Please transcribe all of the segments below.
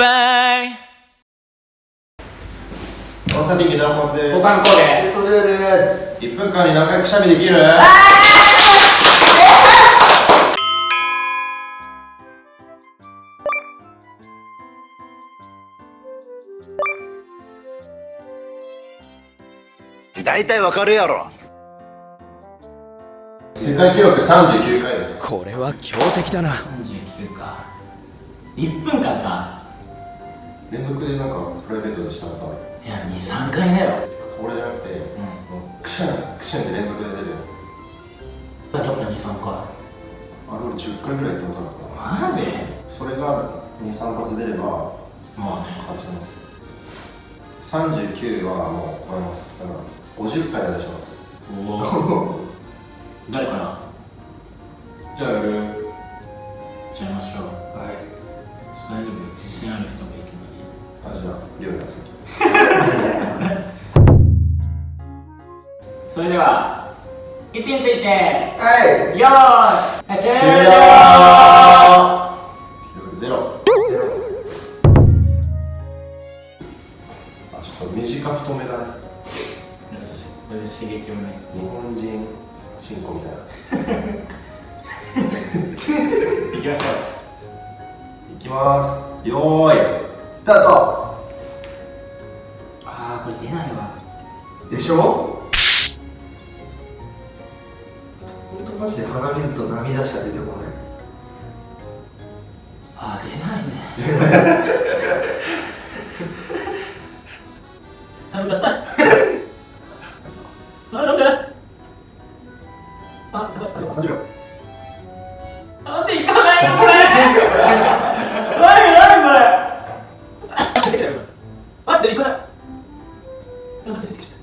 goodbye 大阪人気ドラコンツです。交換コーデそれです。1分間に何回くしゃみできる？大体わかるやろ。世界記録39回です。これは強敵だな。39か。1分間か。連続でなんかプライベートでしたことある？いや、2、3回だよ。これじゃなくて、もうクシャンクシャンで連続で出るやつ。やっぱ2、3回。あれ俺10回ぐらいやったことあるから。マジ？それが2、3発出ればまあね。勝ちます。39はもう超えます。だから50回出します。おお。誰かな？じゃあやる。ちゃいましょう。はい。大丈夫、自信ある人がいるのに。あ、じゃありょうや先。それでは位置についてはい。よーい終了。記録ゼロ。あ、ちょっと短太めだね。よし、これで刺激をね。日本人進行みたいな。いきましょう。いきます。よーいスタート。あー、これ出ないわ。でしょ。本当マジで鼻水と涙しか出てこない。あー、出ないね。あ、出したい。あ、なんで？あ、30秒。なんでいかないのこれ。何これ。待って、いかない。なんか出てきちゃった。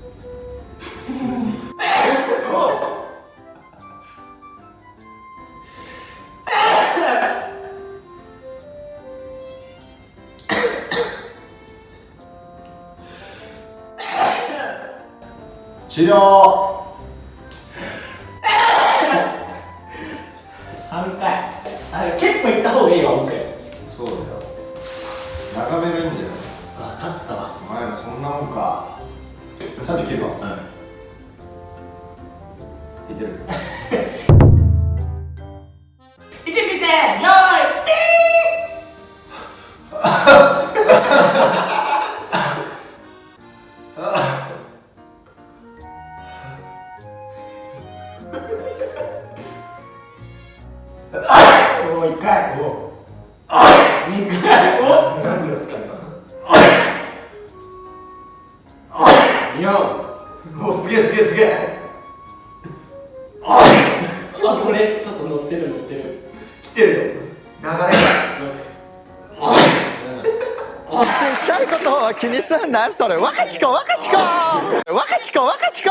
終了。3回。あ、結構いった方がいいわ、僕。そうだよ。長めがいいんだよ。分かったわ。お前らそんなもんか。39番。いける。位置について、よーい、ピー。もう1回。お2回。お何ですか今。4。お、すげえすげえすげえ。あ、これちょっと乗ってる乗ってる。来てるよ。流れが。ちっちゃいことを気にすんな。それ若ちこ若ちこ若ちこ若ちこ。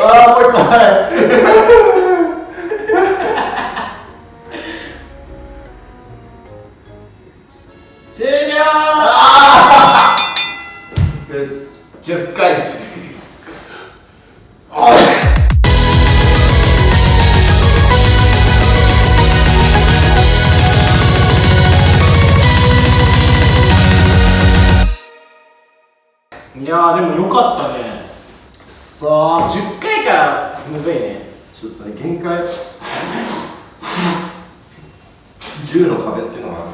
ああ、もう一回。終了。10回ですね。いやー、でもよかったね。さあ、10回からむずいね。ちょっとね、限界。10の壁っていうのがある。